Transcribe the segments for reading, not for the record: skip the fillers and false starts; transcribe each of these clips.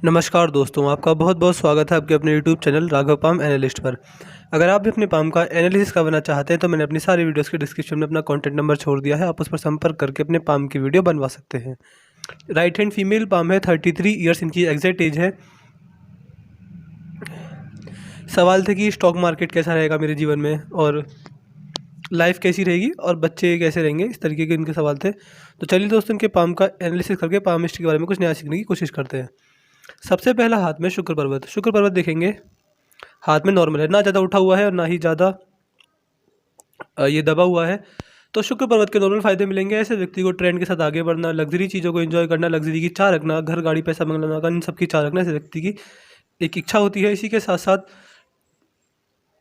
नमस्कार दोस्तों, आपका बहुत बहुत स्वागत है आपके अपने YouTube channel Raghav palm analyst पर। अगर आप भी अपने पाम का एनालिसिस करवाना चाहते हैं तो मैंने अपनी सारी वीडियोस के डिस्क्रिप्शन में अपना कॉन्टैक्ट नंबर छोड़ दिया है, आप उस पर संपर्क करके अपने पाम की वीडियो बनवा सकते हैं। राइट हैंड फीमेल पाम है, 33 ईयर्स इनकी एग्जैक्ट एज है। सवाल थे कि स्टॉक मार्केट कैसा रहेगा मेरे जीवन में और लाइफ कैसी रहेगी और बच्चे कैसे रहेंगे, इस तरीके के इनके सवाल थे। तो चलिए दोस्तों, इनके पाम का एनालिसिस करके पाम हिस्ट्री के बारे में कुछ नया सीखने की कोशिश करते हैं। सबसे पहला हाथ में शुक्र पर्वत। शुक्र पर्वत देखेंगे, हाथ में नॉर्मल है, ना ज़्यादा उठा हुआ है और ना ही ज़्यादा ये दबा हुआ है। तो शुक्र पर्वत के नॉर्मल फायदे मिलेंगे। ऐसे व्यक्ति को ट्रेंड के साथ आगे बढ़ना, लग्जरी चीज़ों को एंजॉय करना, लग्जरी की चाह रखना, घर गाड़ी पैसा मंगलाना, इन सब की चाह रखना ऐसे व्यक्ति की एक इच्छा होती है। इसी के साथ साथ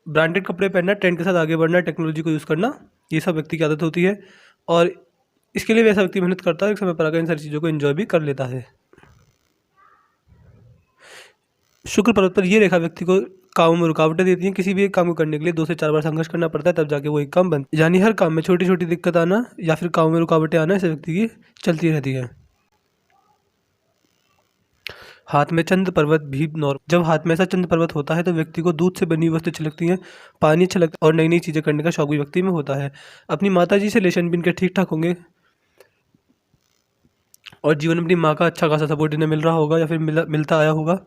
ब्रांडेड कपड़े पहनना, ट्रेंड के साथ आगे बढ़ना, टेक्नोलॉजी को यूज़ करना, ये सब व्यक्ति की आदत होती है। और इसके लिए भी ऐसा व्यक्ति मेहनत करता है, एक समय पर आकर इन सारी चीज़ों को एंजॉय भी कर लेता है। शुक्र पर्वत पर ये रेखा व्यक्ति को कामों में रुकावटें देती हैं। किसी भी एक काम को करने के लिए 2 से 4 बार संघर्ष करना पड़ता है, तब जाके वो एक काम बनता है। यानी हर काम में छोटी छोटी दिक्कत आना या फिर कामों में रुकावटें आना ऐसे व्यक्ति की चलती रहती है। हाथ में चंद्र पर्वत भी नॉर्मल। जब हाथ में ऐसा चंद्र पर्वत होता है तो व्यक्ति को दूध से बनी हुई वस्तु अच्छी लगती हैं, पानी अच्छा लगता है और नई नई चीज़ें करने का शौक भी व्यक्ति में होता है। अपनी माता जी से रिलेशन भी इनके ठीक ठाक होंगे और जीवन में अपनी माँ का अच्छा खासा सपोर्ट इन्हें मिल रहा होगा या फिर मिलता आया होगा।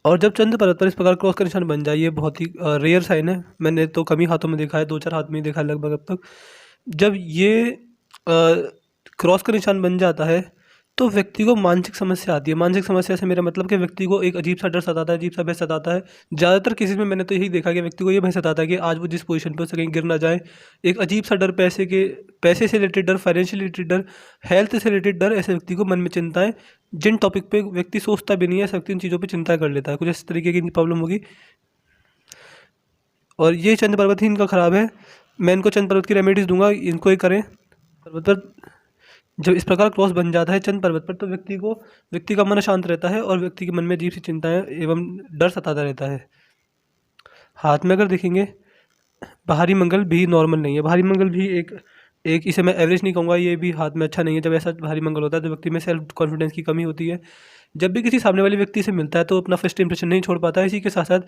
और जब चंद्र पर्वत पर इस प्रकार क्रॉस का निशान बन जाए, ये बहुत ही रेयर साइन है। मैंने तो कम ही हाथों में देखा है, 2-4 हाथ में ही देखा है लगभग अब तक। जब ये क्रॉस का निशान बन जाता है तो व्यक्ति को मानसिक समस्या आती है। मानसिक समस्या से मेरा मतलब कि व्यक्ति को एक अजीब सा डर सताता है, अजीब सा भय सताता है। ज़्यादातर केसेस में मैंने तो यही देखा कि व्यक्ति को ये भय सताता है कि आज वो जिस पोजीशन पे उससे कहीं गिर ना जाए। एक अजीब सा डर, पैसे से रिलेटेड डर, फाइनेंशियल रिलेटेड डर, हेल्थ से रिलेटेड डर, ऐसे व्यक्ति को मन में चिंताएं, जिन टॉपिक पे व्यक्ति सोचता भी नहीं है, ऐसे व्यक्ति इन चीज़ों पर चिंता कर लेता है। कुछ इस तरीके की प्रॉब्लम होगी और ये चंद्र पर्वत ही इनका ख़राब है। मैं इनको चंद्र पर्वत की रेमेडीज़ दूंगा, इनको ही करें। पर्वत पर जब इस प्रकार क्रॉस बन जाता है चंद्र पर्वत पर तो व्यक्ति का मन शांत रहता है और व्यक्ति के मन में अजीब सी चिंताएं एवं डर सताता रहता है। हाथ में अगर देखेंगे, बाहरी मंगल भी नॉर्मल नहीं है। बाहरी मंगल भी एक इसे मैं एवरेज नहीं कहूँगा, ये भी हाथ में अच्छा नहीं है। जब ऐसा भारी मंगल होता है तो व्यक्ति में सेल्फ कॉन्फिडेंस की कमी होती है। जब भी किसी सामने वाले व्यक्ति से मिलता है तो अपना फर्स्ट इंप्रेशन नहीं छोड़ पाता है। इसी के साथ साथ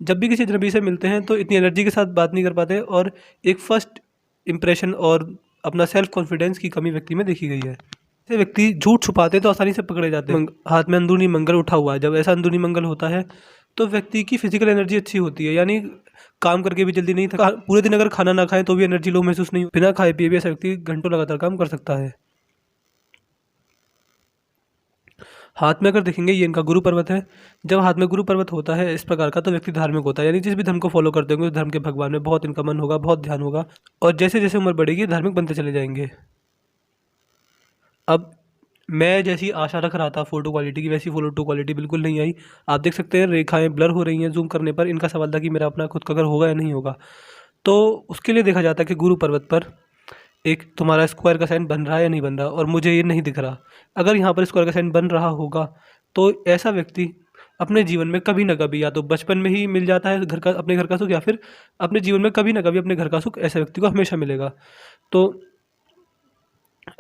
जब भी किसी अजनबी से मिलते हैं तो इतनी एनर्जी के साथ बात नहीं कर पाते और एक फर्स्ट इंप्रेशन और अपना सेल्फ कॉन्फिडेंस की कमी व्यक्ति में देखी गई है। ऐसे व्यक्ति झूठ छुपाते तो आसानी से पकड़े जाते हैं। हाथ में अंदरूनी मंगल उठा हुआ है, जब ऐसा अंदरूनी मंगल होता है तो व्यक्ति की फिजिकल एनर्जी अच्छी होती है, यानी काम करके भी जल्दी नहीं थका। पूरे दिन अगर खाना ना खाए तो भी एनर्जी लो महसूस नहीं, बिना खाए पिए भी ऐसा व्यक्ति घंटों लगातार काम कर सकता है। हाथ में अगर देखेंगे, ये इनका गुरु पर्वत है। जब हाथ में गुरु पर्वत होता है इस प्रकार का तो व्यक्ति धार्मिक होता है, यानी जिस भी धर्म को फॉलो करते होंगे उस धर्म के भगवान में बहुत इनका मन होगा, बहुत ध्यान होगा और जैसे जैसे उम्र बढ़ेगी धार्मिक बनते चले जाएंगे। अब मैं जैसी आशा रख रहा था फोटो क्वालिटी की, वैसी फोटो क्वालिटी बिल्कुल नहीं आई। आप देख सकते हैं रेखाएं ब्लर हो रही हैं जूम करने पर। इनका सवाल था कि मेरा अपना खुद का घर होगा या नहीं होगा, तो उसके लिए देखा जाता है कि गुरु पर्वत पर एक तुम्हारा स्क्वायर का साइन बन रहा है या नहीं बन रहा, और मुझे ये नहीं दिख रहा। अगर यहाँ पर स्क्वायर का साइन बन रहा होगा तो ऐसा व्यक्ति अपने जीवन में कभी ना कभी, या तो बचपन में ही मिल जाता है अपने घर का सुख, या फिर अपने जीवन में कभी ना कभी अपने घर का सुख ऐसे व्यक्ति को हमेशा मिलेगा। तो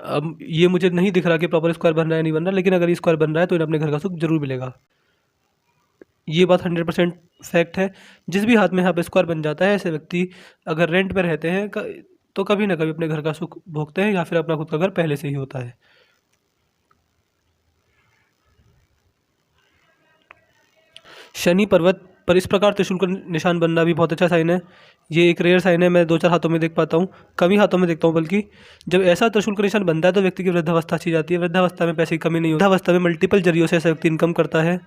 अब ये मुझे नहीं दिख रहा कि प्रॉपर स्क्वायर बन रहा है नहीं बन रहा, लेकिन अगर ये स्क्वायर बन रहा है तो इन्हें अपने घर का सुख जरूर मिलेगा। ये बात 100% फैक्ट है। जिस भी हाथ में यहाँ पे स्क्वायर बन जाता है ऐसे व्यक्ति अगर रेंट पर रहते हैं तो कभी ना कभी अपने घर का सुख भोगते हैं, या फिर अपना खुद का घर पहले से ही होता है। शनि पर्वत पर इस प्रकार त्रिशूल का निशान बनना भी बहुत अच्छा साइन है। ये एक रेयर साइन है, मैं 2-4 हाथों में देख पाता हूँ, कम ही हाथों में देखता हूँ। बल्कि जब ऐसा त्रिशूल का निशान बनता है तो व्यक्ति की वृद्धावस्था अच्छी जाती है। वृद्धावस्था में पैसे की कमी नहीं होती, वृद्धावस्था में मल्टीपल जरियों से ऐसा व्यक्ति इनकम करता है।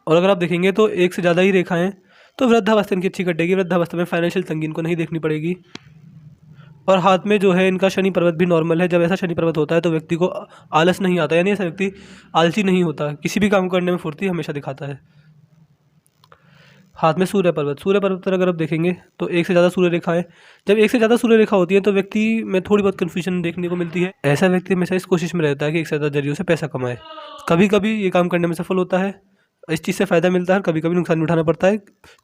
और अगर आप देखेंगे तो एक से ज़्यादा ही रेखाएं, तो वृद्धावस्था इनकी अच्छी कटेगी। वृद्धावस्था में फाइनेंशियल तंगी इनको नहीं देखनी पड़ेगी। और हाथ में जो है इनका शनि पर्वत भी नॉर्मल है। जब ऐसा शनि पर्वत होता है तो व्यक्ति को आलस नहीं आता, यानी ऐसा व्यक्ति आलसी नहीं होता, किसी भी काम करने में फुर्ती हमेशा दिखाता है। हाथ में सूर्य पर्वत पर अगर आप देखेंगे तो एक से ज़्यादा सूर्य रेखा है। जब एक से ज़्यादा सूर्य रेखा होती है तो व्यक्ति में थोड़ी बहुत कन्फ्यूजन देखने को मिलती है। ऐसा व्यक्ति हमेशा इस कोशिश में रहता है कि एक से ज़्यादा जरियों से पैसा कमाए। कभी कभी ये काम करने में सफल होता है, इस चीज़ से फ़ायदा मिलता है, कभी कभी नुकसान भी उठाना पड़ता है।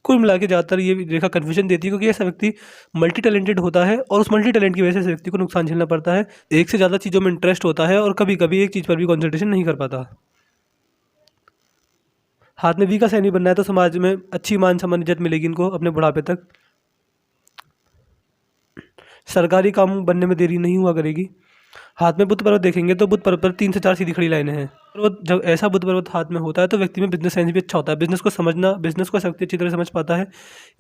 कुल मिला के ज़्यादातर ये रेखा कन्फ्यूजन देती है, क्योंकि ऐसा व्यक्ति मल्टी टैलेंटेड होता है और उस मल्टी टैलेंट की वजह से व्यक्ति को नुकसान झेलना पड़ता है। एक से ज़्यादा चीज़ों में इंटरेस्ट होता है और कभी कभी एक चीज़ पर भी कॉन्सेंट्रेशन नहीं कर पाता। हाथ में वी का साइन भी बनना है तो समाज में अच्छी मान सम्मान इज्जत मिलेगी इनको अपने बुढ़ापे तक। सरकारी काम बनने में देरी नहीं हुआ करेगी। हाथ में बुध पर्वत देखेंगे तो बुध पर्वत पर 3 से 4 सीधी खड़ी लाइनें हैं। पर्वत जब ऐसा बुध पर्वत हाथ में होता है तो व्यक्ति में बिजनेस सेंस भी अच्छा होता है, बिजनेस को समझना, बिजनेस को शक्ति अच्छी तरह समझ पाता है।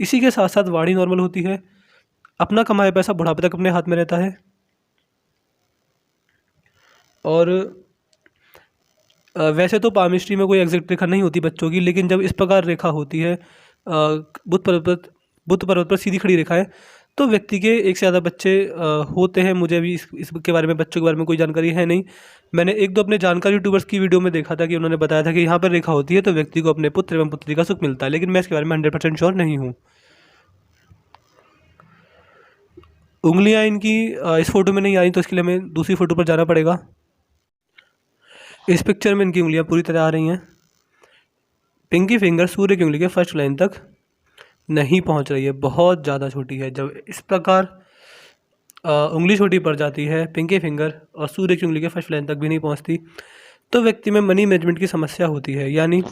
इसी के साथ साथ वाणी नॉर्मल होती है, अपना कमाया पैसा बुढ़ापे तक अपने हाथ में रहता है। और वैसे तो पामिस्ट्री में कोई एग्जैक्ट रेखा नहीं होती बच्चों की, लेकिन जब इस प्रकार रेखा होती है बुध पर्वत पर सीधी खड़ी रेखा है तो व्यक्ति के एक से ज़्यादा बच्चे होते हैं। मुझे अभी इसके बारे में, बच्चों के बारे में कोई जानकारी है नहीं। मैंने एक दो अपने जानकार यूट्यूबर्स की वीडियो में देखा था कि उन्होंने बताया था कि यहाँ पर रेखा होती है तो व्यक्ति को अपने पुत्र एवं पुत्री का सुख मिलता है, लेकिन मैं इसके बारे में 100% श्योर नहीं हूँ। उंगलियाँ इनकी इस फोटो में नहीं आई तो इसके लिए हमें दूसरी फोटो पर जाना पड़ेगा। इस पिक्चर में इनकी उंगलियाँ पूरी तरह आ रही हैं। पिंकी फिंगर सूर्य की उंगली के फर्स्ट लाइन तक नहीं पहुंच रही है, बहुत ज़्यादा छोटी है। जब इस प्रकार उंगली छोटी पड़ जाती है, पिंकी फिंगर और सूर्य की उंगली के फर्स्ट लाइन तक भी नहीं पहुंचती, तो व्यक्ति में मनी मैनेजमेंट की समस्या होती है। यानी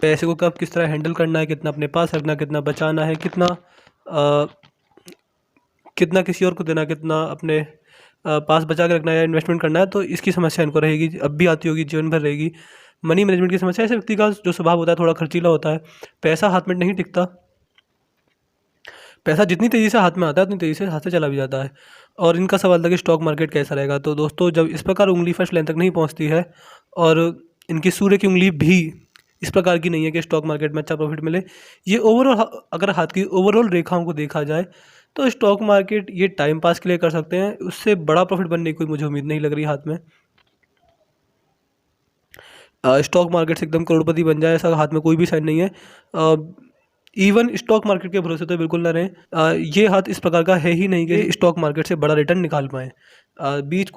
पैसे को कब किस तरह हैंडल करना है, कितना अपने पास रखना, कितना बचाना है, कितना किसी और को देना, कितना अपने पास बचा के रखना है या इन्वेस्टमेंट करना है, तो इसकी समस्या इनको रहेगी, अब भी आती होगी, जीवन भर रहेगी। मनी मैनेजमेंट की समस्या, ऐसे व्यक्ति का जो स्वभाव होता है थोड़ा खर्चीला होता है, पैसा हाथ में नहीं टिकता, पैसा जितनी तेज़ी से हाथ में आता है उतनी तेज़ी से हाथ से चला भी जाता है। और इनका सवाल था कि स्टॉक मार्केट कैसा रहेगा। तो दोस्तों, जब इस प्रकार उंगली फर्स्ट लाइन तक नहीं पहुंचती है और इनकी सूर्य की उंगली भी इस प्रकार की नहीं है कि स्टॉक मार्केट में अच्छा प्रॉफिट मिले, ये ओवरऑल, अगर हाथ की ओवरऑल रेखाओं को देखा जाए तो स्टॉक मार्केट ये टाइम पास के लिए कर सकते हैं, उससे बड़ा प्रॉफिट बनने की कोई मुझे उम्मीद नहीं लग रही हाथ में। स्टॉक मार्केट से एकदम करोड़पति बन जाए ऐसा हाथ में कोई भी साइन नहीं है। इवन स्टॉक मार्केट के भरोसे तो बिल्कुल ना रहें। ये हाथ इस प्रकार का है ही नहीं कि स्टॉक मार्केट से बड़ा रिटर्न निकाल पाएँ। बीच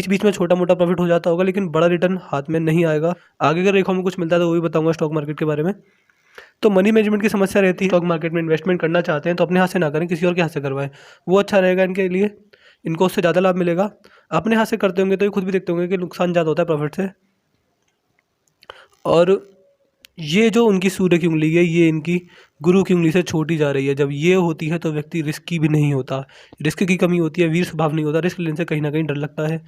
बीच में छोटा मोटा प्रॉफिट हो जाता होगा, लेकिन बड़ा रिटर्न हाथ में नहीं आएगा। आगे अगर रेखाओं में कुछ मिलता है तो वो भी बताऊंगा स्टॉक मार्केट के बारे में। तो मनी मैनेजमेंट की समस्या रहती है। स्टॉक मार्केट में इन्वेस्टमेंट करना चाहते हैं तो अपने हाथ से ना करें, किसी और के हाथ से करवाएं, वो अच्छा रहेगा इनके लिए, इनको उससे ज़्यादा लाभ मिलेगा। अपने हाथ से करते होंगे तो ये खुद भी देखते होंगे कि नुकसान ज़्यादा होता है प्रॉफिट से। और ये जो उनकी सूर्य की उंगली है, ये इनकी गुरु की उंगली से छोटी जा रही है। जब ये होती है तो व्यक्ति रिस्की भी नहीं होता, रिस्क की कमी होती है, वीर स्वभाव नहीं होता, रिस्क लेने से कहीं ना कहीं डर लगता है।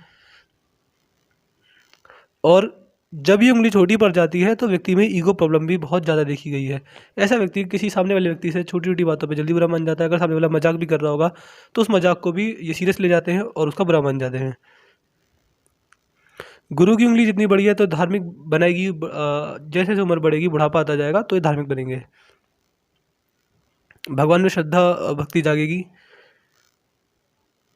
और जब ये उंगली छोटी पड़ जाती है तो व्यक्ति में ईगो प्रॉब्लम भी बहुत ज़्यादा देखी गई है। ऐसा व्यक्ति किसी सामने वाले व्यक्ति से छोटी छोटी बातों पे जल्दी बुरा मान जाता है। अगर सामने वाला मजाक भी कर रहा होगा तो उस मजाक को भी ये सीरियस ले जाते हैं और उसका बुरा मान जाते हैं। गुरु की उंगली जितनी बड़ी है तो धार्मिक बनाएगी, जैसे जैसे उम्र बढ़ेगी, बुढ़ापा आता जाएगा तो ये धार्मिक बनेंगे, भगवान में श्रद्धा भक्ति जागेगी।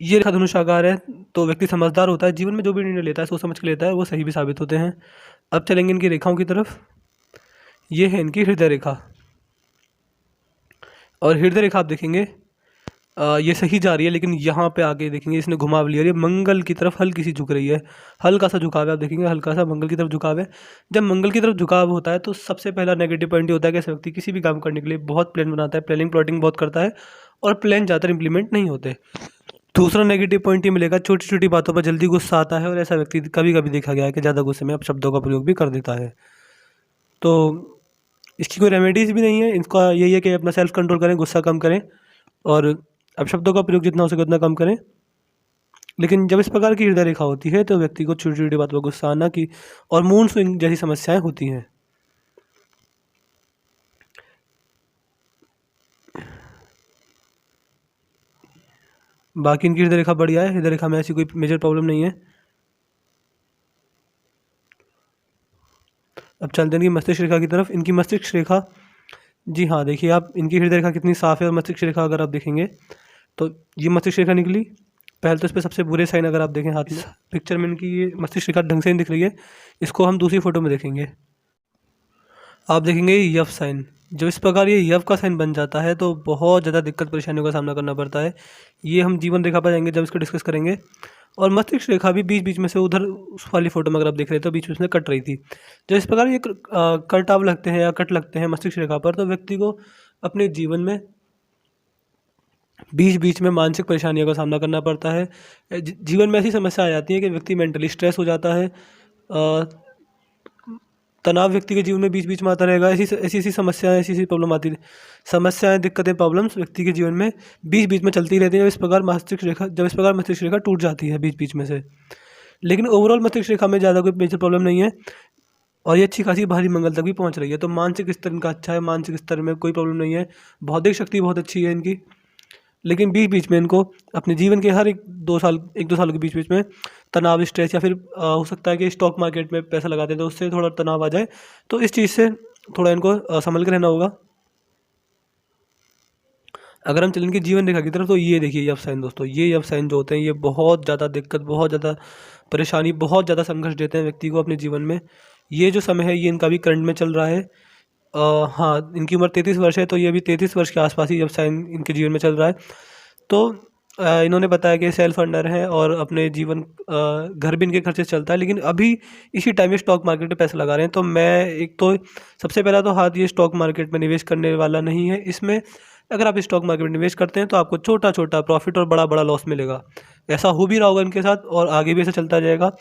ये रेखा धनुषाकार है तो व्यक्ति समझदार होता है, जीवन में जो भी निर्णय लेता है सोच समझ के लेता है, वो सही भी साबित होते हैं। अब चलेंगे इनकी रेखाओं की तरफ। ये है इनकी हृदय रेखा, और हृदय रेखा आप देखेंगे ये सही जा रही है, लेकिन यहाँ पे आगे देखेंगे इसने घुमाव लिया, ये मंगल की तरफ हल्की सी झुक रही है, हल्का सा झुकाव है। आप देखेंगे हल्का सा मंगल की तरफ झुकाव है। जब मंगल की तरफ झुकाव होता है तो सबसे पहला नेगेटिव पॉइंट ये होता है कि ऐसा व्यक्ति किसी भी काम करने के लिए बहुत प्लान बनाता है, प्लानिंग प्लॉटिंग बहुत करता है और प्लान ज़्यादातर इंप्लीमेंट नहीं होते। दूसरा नेगेटिव पॉइंट ये मिलेगा, छोटी छोटी बातों पर जल्दी गुस्सा आता है और ऐसा व्यक्ति कभी कभी देखा गया है कि ज़्यादा गुस्से में अब शब्दों का प्रयोग भी कर देता है। तो इसकी कोई रेमेडीज़ भी नहीं है, इनका यही है कि अपना सेल्फ कंट्रोल करें, गुस्सा कम करें और अब शब्दों का प्रयोग जितना हो सके उतना कम करें। लेकिन जब इस प्रकार की हृदय रेखा होती है तो व्यक्ति को छोटी छोटी बातों पर गुस्सा आना की और मूड स्विंग जैसी समस्याएं होती हैं। बाकी इनकी हृदय रेखा बढ़िया है, हृदय रेखा में ऐसी कोई मेजर प्रॉब्लम नहीं है। अब चलते हैं इनकी मस्तिष्क रेखा की तरफ। इनकी मस्तिष्क रेखा, जी हाँ, देखिए आप, इनकी हृदय रेखा कितनी साफ़ है और मस्तिष्क रेखा अगर आप देखेंगे तो ये मस्तिष्क रेखा निकली। पहले तो इस पर सबसे बुरे साइन अगर आप देखें हाथ में, पिक्चर में इनकी ये मस्तिष्क रेखा ढंग से नहीं दिख रही है, इसको हम दूसरी फोटो में देखेंगे। आप देखेंगे ये यफ साइन, जब इस प्रकार ये यफ का साइन बन जाता है तो बहुत ज़्यादा दिक्कत परेशानियों का सामना करना पड़ता है। ये हम जीवन रेखा पर जाएंगे जब इसको डिस्कस करेंगे। और मस्तिष्क रेखा भी बीच बीच में से उधर उस वाली फोटो में अगर आप देख रहे हैं तो बीच बीच में कट रही थी। जब इस प्रकार ये कटाव लगते हैं या कट लगते हैं मस्तिष्क रेखा पर तो व्यक्ति को अपने जीवन में बीच बीच में मानसिक परेशानियों का सामना करना पड़ता है। जीवन में ऐसी समस्या आ जाती है कि व्यक्ति मेंटली स्ट्रेस हो जाता है, तनाव व्यक्ति के जीवन में बीच बीच में आता रहेगा। ऐसी ऐसी ऐसी समस्याएं, ऐसी ऐसी प्रॉब्लम आती, समस्याएं, दिक्कतें, प्रॉब्लम्स व्यक्ति के जीवन में बीच बीच में चलती रहती हैं। जब इस प्रकार मस्तिष्क रेखा टूट जाती है बीच बीच में से, लेकिन ओवरऑल मस्तिष्क रेखा में ज़्यादा कोई मेजर प्रॉब्लम नहीं है और ये अच्छी खासी भारी मंगल तक भी पहुंच रही है। तो मानसिक स्तर इनका अच्छा है, मानसिक स्तर में कोई प्रॉब्लम नहीं है, बौद्धिक शक्ति बहुत अच्छी है इनकी। लेकिन बीच बीच में इनको अपने जीवन के हर एक दो साल के बीच बीच में तनाव, स्ट्रेस, या फिर हो सकता है कि स्टॉक मार्केट में पैसा लगाते हैं तो उससे थोड़ा तनाव आ जाए। तो इस चीज़ से थोड़ा इनको संभल के रहना होगा। अगर हम चलें इनके जीवन रेखा की तरफ, तो ये देखिए यव साइन दोस्तों, ये यव साइन जो होते हैं ये बहुत ज़्यादा दिक्कत, बहुत ज़्यादा परेशानी, बहुत ज़्यादा संघर्ष देते हैं व्यक्ति को अपने जीवन में। ये जो समय है ये इनका भी करंट में चल रहा है। हाँ, इनकी उम्र 33 वर्ष है, तो ये भी 33 वर्ष के आसपास ही यव साइन इनके जीवन में चल रहा है। तो इन्होंने बताया कि सेल्फ अर्नर हैं और अपने जीवन घर भी इनके खर्चे से चलता है, लेकिन अभी इसी टाइम ये स्टॉक मार्केट में पैसा लगा रहे हैं। तो मैं एक तो सबसे पहला तो हाथ ये स्टॉक मार्केट में निवेश करने वाला नहीं है। इसमें अगर आप स्टॉक मार्केट में निवेश करते हैं तो आपको छोटा छोटा प्रॉफिट और बड़ा बड़ा लॉस मिलेगा। ऐसा हो भी रहा होगा इनके साथ और आगे भी ऐसा चलता जाएगा।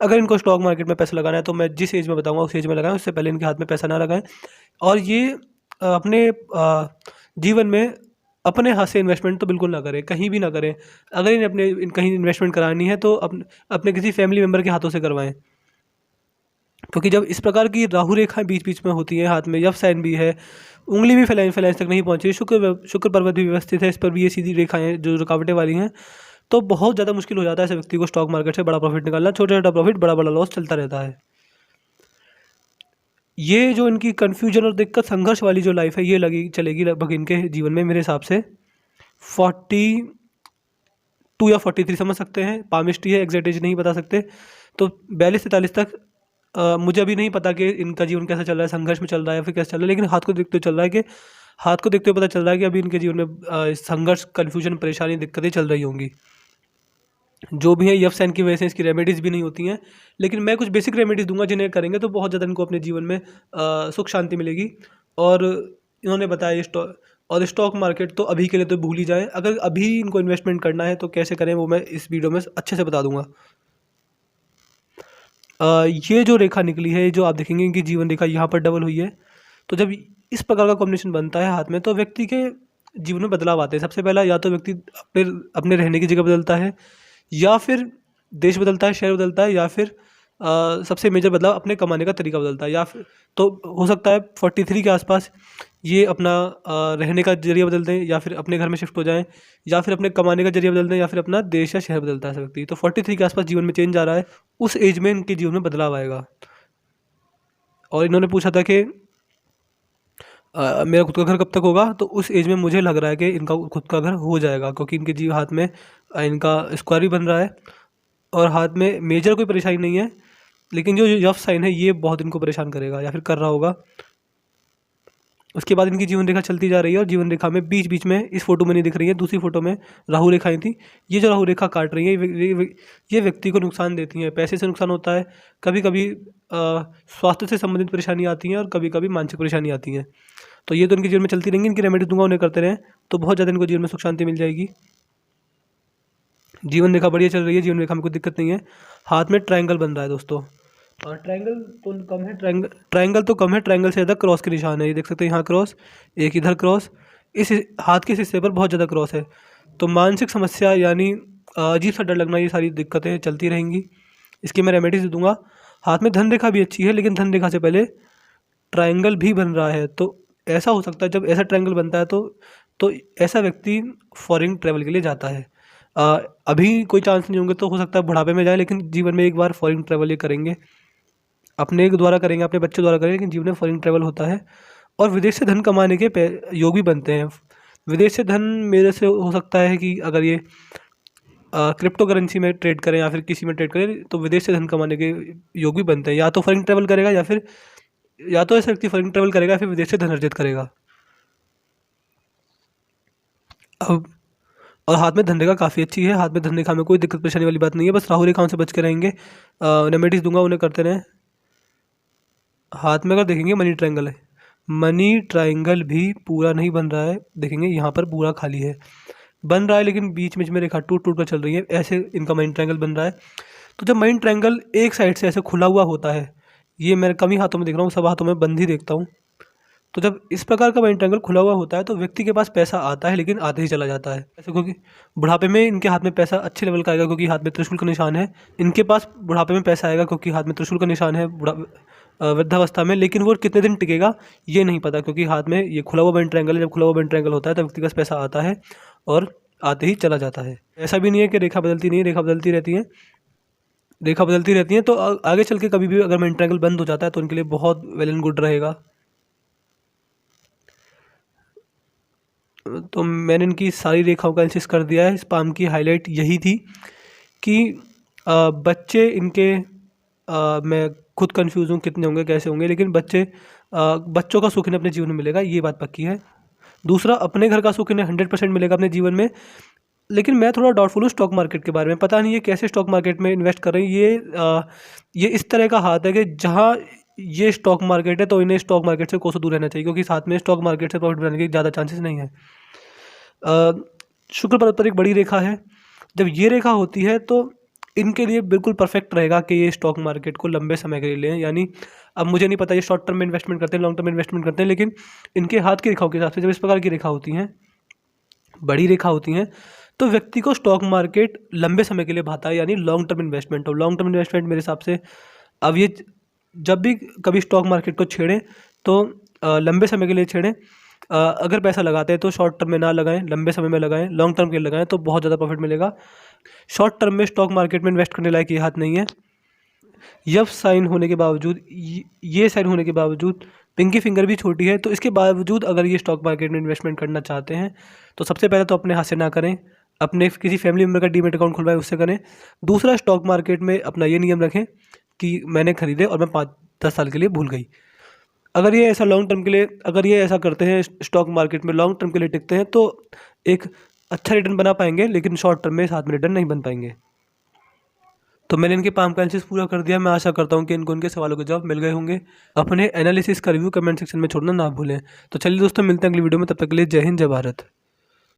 अगर इनको स्टॉक मार्केट में पैसा लगाना है तो मैं जिस एज में बताऊंगा उस एज में लगाएं, उससे पहले इनके हाथ में पैसा ना लगाएं। और ये अपने जीवन में अपने हाथ से इन्वेस्टमेंट तो बिल्कुल ना करें, कहीं भी ना करें। अगर इन्हें कहीं इन्वेस्टमेंट करानी है तो अपने किसी फैमिली मेम्बर के हाथों से करवाएं, क्योंकि जब इस प्रकार की राहु रेखाएं बीच बीच में होती हैं, हाथ में यव साइन भी है, उंगली भी फैलेंस तक नहीं पहुंची, शुक्र पर्वत भी व्यवस्थित है, इस पर भी ये सीधी रेखाएं जो रुकावटें वाली हैं, तो बहुत ज़्यादा मुश्किल हो जाता है ऐसे व्यक्ति को स्टॉक मार्केट से बड़ा प्रॉफिट निकालना। छोटा छोटा प्रॉफिट, बड़ा बड़ा लॉस चलता रहता है। ये जो इनकी कन्फ्यूजन और दिक्कत, संघर्ष वाली जो लाइफ है, ये चलेगी लगभग इनके जीवन में मेरे हिसाब से 42 या 43 समझ सकते हैं। पामिस्ट्री है, एग्जैक्ट एज नहीं बता सकते। तो 42-43 तक मुझे अभी नहीं पता कि इनका जीवन कैसा चल रहा है, संघर्ष में चल रहा है या फिर कैसा चल रहा है, लेकिन हाथ को देखते हुए चल रहा है कि हाथ को देखते हुए पता चल रहा है कि अभी इनके जीवन में संघर्ष, कन्फ्यूजन, परेशानी, दिक्कतें चल रही होंगी। जो भी है यफ साइन की वजह से इसकी रेमेडीज़ भी नहीं होती हैं, लेकिन मैं कुछ बेसिक रेमेडीज़ दूंगा जिन्हें करेंगे तो बहुत ज़्यादा इनको अपने जीवन में सुख शांति मिलेगी। और इन्होंने बताया स्टॉक मार्केट तो अभी के लिए तो भूल ही जाएं। अगर अभी इनको इन्वेस्टमेंट करना है तो कैसे करें वो मैं इस वीडियो में अच्छे से बता दूंगा। ये जो रेखा निकली है, जो आप देखेंगे इनकी जीवन रेखा यहाँ पर डबल हुई है, तो जब इस प्रकार का कॉम्बिनेशन बनता है हाथ में तो व्यक्ति के जीवन में बदलाव आते हैं। सबसे पहला, या तो व्यक्ति अपने रहने की जगह बदलता है, या फिर देश बदलता है, शहर बदलता है, या फिर सबसे मेजर बदलाव अपने कमाने का तरीका बदलता है। या फिर तो हो सकता है 43 के आसपास ये अपना रहने का जरिया बदल दें, या फिर अपने घर में शिफ्ट हो जाएं, या फिर अपने कमाने का जरिया बदल दें, या फिर अपना देश या शहर बदलता है व्यक्ति। तो 43 के आसपास जीवन में चेंज आ रहा है, उस एज में इनके जीवन में बदलाव आएगा। और इन्होंने पूछा था कि मेरा खुद का घर कब तक होगा, तो उस एज में मुझे लग रहा है कि इनका खुद का घर हो जाएगा, क्योंकि इनके जीव हाथ में इनका स्क्वायर भी बन रहा है और हाथ में मेजर कोई परेशानी नहीं है, लेकिन जो यफ साइन है ये बहुत इनको परेशान करेगा या फिर कर रहा होगा। उसके बाद इनकी जीवन रेखा चलती जा रही है और जीवन रेखा में बीच बीच में, इस फोटो में नहीं दिख रही है, दूसरी फोटो में राहु रेखाएं थी। ये जो राहु रेखा काट रही है ये व्यक्ति को नुकसान देती हैं। पैसे से नुकसान होता है, कभी कभी स्वास्थ्य से संबंधित परेशानी आती हैं और कभी कभी मानसिक परेशानी आती हैं। तो ये तो इनके जीवन में चलती रहेंगी। इनकी रेमेडी दूंगा, उन्हें करते रहें तो बहुत ज़्यादा इनको जीवन में सुख शांति मिल जाएगी। जीवन रेखा बढ़िया चल रही है, जीवन रेखा में कोई दिक्कत नहीं है। हाथ में ट्रायंगल बन रहा है दोस्तों, ट्रायंगल तो कम है, ट्रायंगल तो कम है, ट्रायंगल से ज़्यादा क्रॉस के निशान है। ये देख सकते हैं, यहाँ क्रॉस, एक इधर क्रॉस, इस हाथ के हिस्से पर बहुत ज़्यादा क्रॉस है। तो मानसिक समस्या यानी अजीब सा डर लगना, ये सारी दिक्कतें चलती रहेंगी। इसकी मैं रेमेडीज दूंगा। हाथ में धन रेखा भी अच्छी है, लेकिन धन रेखा से पहले ट्रायंगल भी बन रहा है। तो ऐसा हो सकता है जब ऐसा ट्रायंगल बनता है तो ऐसा व्यक्ति फॉरेन ट्रैवल के लिए जाता है। अभी कोई चांस नहीं होंगे, तो हो सकता है बुढ़ापे में जाए, लेकिन जीवन में एक बार फॉरेन ट्रैवल ये करेंगे, अपने द्वारा करेंगे, अपने बच्चे द्वारा करेंगे, लेकिन जीवन में फॉरेन ट्रैवल होता है। और विदेश से धन कमाने के योग भी बनते हैं। विदेश से धन मेरे से हो सकता है कि अगर ये क्रिप्टो करेंसी में ट्रेड करें या फिर किसी में ट्रेड करें तो विदेश से धन कमाने के योग भी बनते हैं। या तो फॉरेन ट्रैवल करेगा या तो ऐसा व्यक्ति फॉरेन ट्रैवल करेगा, फिर विदेश से धन अर्जित करेगा। अब और हाथ में धन रेखा काफ़ी अच्छी है, हाथ में धन रेखा में कोई दिक्कत परेशानी वाली बात नहीं है, बस राहु रेखाओं से बच के रहेंगे। रेमेडीज दूंगा, उन्हें करते रहें। हाथ में अगर देखेंगे मनी ट्रायंगल है, मनी ट्रायंगल भी पूरा नहीं बन रहा है। देखेंगे यहाँ पर पूरा खाली है, बन रहा है लेकिन बीच बीच में रेखा टूट टूट कर चल रही है, ऐसे इनका मनी ट्रायंगल बन रहा है। तो जब मनी ट्रायंगल एक साइड से ऐसे खुला हुआ होता है, ये मैं कम ही हाथों में देख रहा हूँ, सब हाथों में बंद ही देखता हूँ। तो जब इस प्रकार का मनी ट्रायंगल खुला हुआ होता है तो व्यक्ति के पास पैसा आता है लेकिन आते ही चला जाता है। ऐसे क्योंकि बुढ़ापे में इनके हाथ में पैसा अच्छे लेवल का आएगा क्योंकि हाथ में त्रिशूल का निशान है। इनके पास बुढ़ापे में पैसा आएगा क्योंकि हाथ में त्रिशूल का निशान है वृद्धावस्था में, लेकिन वो कितने दिन टिकेगा ये नहीं पता क्योंकि हाथ में ये खुला हुआ मनी ट्रायंगल है। जब खुला हुआ मनी ट्रायंगल होता है तो व्यक्ति के पास पैसा आता है और आते ही चला जाता है। ऐसा भी नहीं है कि रेखा बदलती नहीं, रेखा बदलती रहती है। रेखा बदलती रहती है तो आगे चल के कभी भी अगर मनी ट्रायंगल बंद हो जाता है तो उनके लिए बहुत वेल एंड गुड रहेगा। तो मैंने इनकी सारी रेखाओं का एनालिसिस कर दिया है। इस पाम की हाईलाइट यही थी कि बच्चे इनके मैं खुद कंफ्यूज हूँ कितने होंगे कैसे होंगे, लेकिन बच्चों का सुख इन्हें अपने जीवन में मिलेगा, ये बात पक्की है। दूसरा, अपने घर का सुख इन्हें 100% मिलेगा अपने जीवन में। लेकिन मैं थोड़ा डाउटफुल हूँ स्टॉक मार्केट के बारे में। पता नहीं ये कैसे स्टॉक मार्केट में इन्वेस्ट कर रहे हैं। ये इस तरह का हाथ है कि जहाँ ये स्टॉक मार्केट है तो इन्हें स्टॉक मार्केट से कोसों दूर रहना चाहिए क्योंकि साथ में स्टॉक मार्केट से प्रॉफिट बनाने के ज़्यादा चांसेस नहीं है। शुक्र पर्वत पर एक बड़ी रेखा है। जब ये रेखा होती है तो इनके लिए बिल्कुल परफेक्ट रहेगा कि ये स्टॉक मार्केट को लंबे समय के लिए लें। यानी अब मुझे नहीं पता ये शॉर्ट टर्म में इन्वेस्टमेंट करते हैं लॉन्ग टर्म में इन्वेस्टमेंट करते हैं, लेकिन इनके हाथ की रेखाओं के हिसाब से जब इस प्रकार की रेखा होती हैं, बड़ी रेखा होती हैं, तो व्यक्ति को स्टॉक मार्केट लंबे समय के लिए भाता है, यानी लॉन्ग टर्म इन्वेस्टमेंट। और लॉन्ग टर्म इन्वेस्टमेंट मेरे हिसाब से अब ये जब भी कभी स्टॉक मार्केट को छेड़ें तो लंबे समय के लिए छेड़ें। अगर पैसा लगाते हैं तो शॉर्ट टर्म में ना लगाएं, लंबे समय में लगाएं, लॉन्ग टर्म के लिए लगाएं तो बहुत ज़्यादा प्रॉफिट मिलेगा। शॉर्ट टर्म में स्टॉक मार्केट में इन्वेस्ट करने लायक ये हाथ नहीं है। यफ साइन होने के बावजूद, ये साइन होने के बावजूद, पिंकी फिंगर भी छोटी है, तो इसके बावजूद अगर ये स्टॉक मार्केट में इन्वेस्टमेंट करना चाहते हैं तो सबसे पहले तो अपने हाथ से ना करें, अपने किसी फैमिली मेम्बर का डीमैट अकाउंट खुलवाएं, उससे करें। दूसरा, स्टॉक मार्केट में अपना ये नियम रखें कि मैंने खरीदे और मैं 5-10 साल के लिए भूल गई। अगर ये ऐसा लॉन्ग टर्म के लिए, अगर ये ऐसा करते हैं, स्टॉक मार्केट में लॉन्ग टर्म के लिए टिकते हैं तो एक अच्छा रिटर्न बना पाएंगे, लेकिन शॉर्ट टर्म में साथ में रिटर्न नहीं बन पाएंगे। तो मैंने इनके पाम का एनालिसिस पूरा कर दिया। मैं आशा करता हूँ कि इनको उनके सवालों के जवाब मिल गए होंगे। अपने एनालिसिस का रिव्यू कमेंट सेक्शन में छोड़ना ना भूलें। तो चलिए दोस्तों, मिलते हैं अगली वीडियो में, तब तक के लिए जय हिंद, जय भारत।